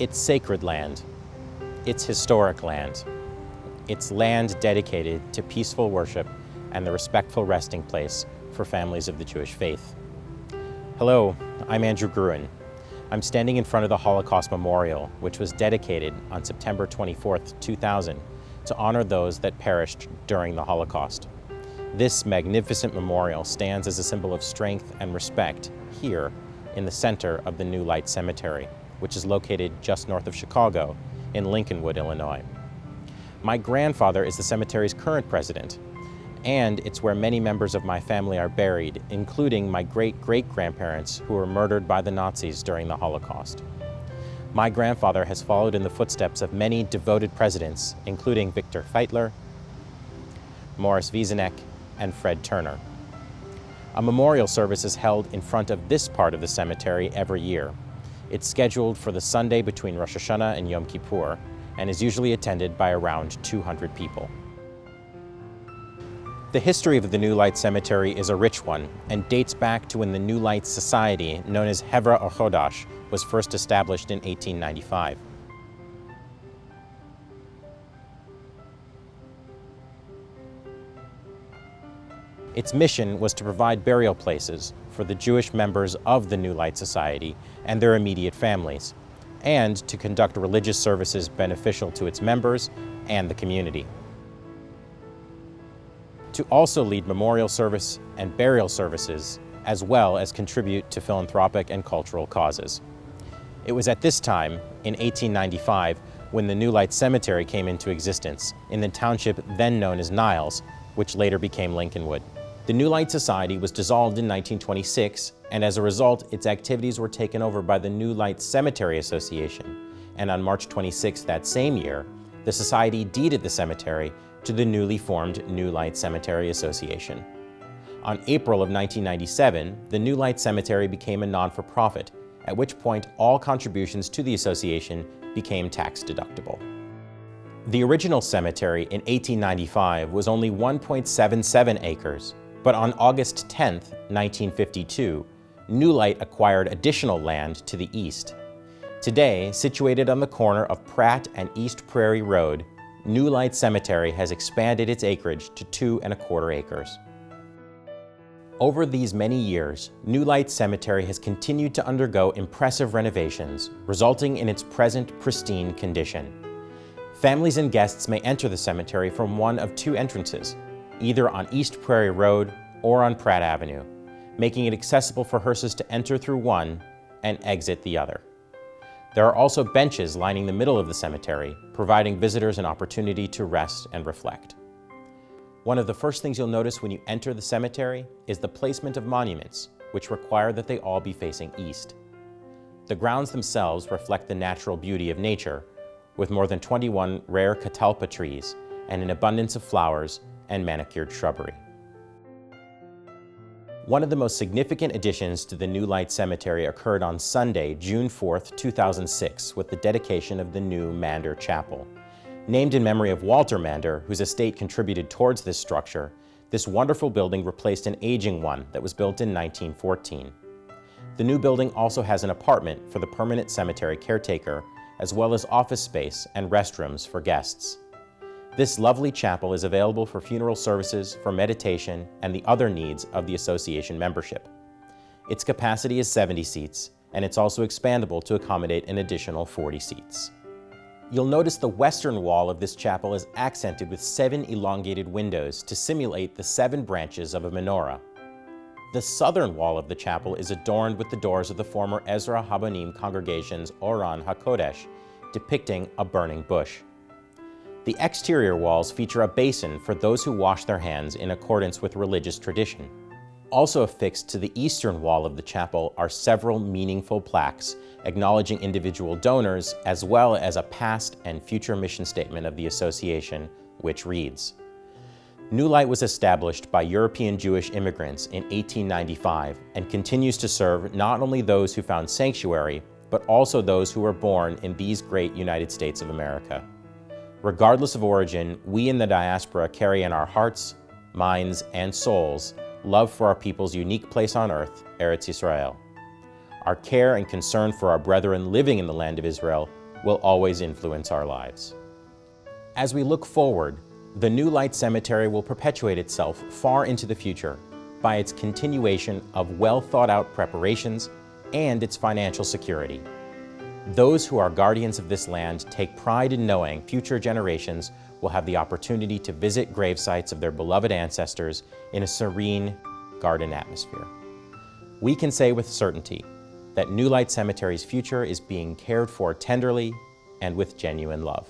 It's sacred land. It's historic land. It's land dedicated to peaceful worship and the respectful resting place for families of the Jewish faith. Hello, I'm Andrew Gruen. I'm standing in front of the Holocaust Memorial, which was dedicated on September 24th, 2000, to honor those that perished during the Holocaust. This magnificent memorial stands as a symbol of strength and respect here in the center of the New Light Cemetery, which is located just north of Chicago in Lincolnwood, Illinois. My grandfather is the cemetery's current president, and it's where many members of my family are buried, including my great-great-grandparents who were murdered by the Nazis during the Holocaust. My grandfather has followed in the footsteps of many devoted presidents, including Victor Feitler, Morris Wieseneck, and Fred Turner. A memorial service is held in front of this part of the cemetery every year. It's scheduled for the Sunday between Rosh Hashanah and Yom Kippur, and is usually attended by around 200 people. The history of the New Light Cemetery is a rich one and dates back to when the New Light Society, known as Hevra Chodosh, was first established in 1895. Its mission was to provide burial places for the Jewish members of the New Light Society and their immediate families, and to conduct religious services beneficial to its members and the community. To also lead memorial service and burial services, as well as contribute to philanthropic and cultural causes. It was at this time, in 1895, when the New Light Cemetery came into existence in the township then known as Niles, which later became Lincolnwood. The New Light Society was dissolved in 1926, and as a result, its activities were taken over by the New Light Cemetery Association, and on March 26 that same year, the Society deeded the cemetery to the newly formed New Light Cemetery Association. On April of 1997, the New Light Cemetery became a non-for-profit, at which point all contributions to the association became tax-deductible. The original cemetery in 1895 was only 1.77 acres, but on August 10, 1952, New Light acquired additional land to the east. Today, situated on the corner of Pratt and East Prairie Road, New Light Cemetery has expanded its acreage to 2¼ acres. Over these many years, New Light Cemetery has continued to undergo impressive renovations, resulting in its present pristine condition. Families and guests may enter the cemetery from one of two entrances, either on East Prairie Road or on Pratt Avenue, making it accessible for hearses to enter through one and exit the other. There are also benches lining the middle of the cemetery, providing visitors an opportunity to rest and reflect. One of the first things you'll notice when you enter the cemetery is the placement of monuments, which require that they all be facing east. The grounds themselves reflect the natural beauty of nature, with more than 21 rare catalpa trees and an abundance of flowers and manicured shrubbery. One of the most significant additions to the New Light Cemetery occurred on Sunday, June 4th, 2006, with the dedication of the new Mander Chapel. Named in memory of Walter Mander, whose estate contributed towards this structure, this wonderful building replaced an aging one that was built in 1914. The new building also has an apartment for the permanent cemetery caretaker, as well as office space and restrooms for guests. This lovely chapel is available for funeral services, for meditation, and the other needs of the association membership. Its capacity is 70 seats, and it's also expandable to accommodate an additional 40 seats. You'll notice the western wall of this chapel is accented with 7 elongated windows to simulate the 7 branches of a menorah. The southern wall of the chapel is adorned with the doors of the former Ezra Habonim congregation's Oran HaKodesh, depicting a burning bush. The exterior walls feature a basin for those who wash their hands in accordance with religious tradition. Also affixed to the eastern wall of the chapel are several meaningful plaques acknowledging individual donors, as well as a past and future mission statement of the association, which reads, New Light was established by European Jewish immigrants in 1895 and continues to serve not only those who found sanctuary, but also those who were born in these great United States of America. Regardless of origin, we in the diaspora carry in our hearts, minds, and souls love for our people's unique place on earth, Eretz Yisrael. Our care and concern for our brethren living in the land of Israel will always influence our lives. As we look forward, the New Light Cemetery will perpetuate itself far into the future by its continuation of well-thought-out preparations and its financial security. Those who are guardians of this land take pride in knowing future generations will have the opportunity to visit grave sites of their beloved ancestors in a serene garden atmosphere. We can say with certainty that New Light Cemetery's future is being cared for tenderly and with genuine love.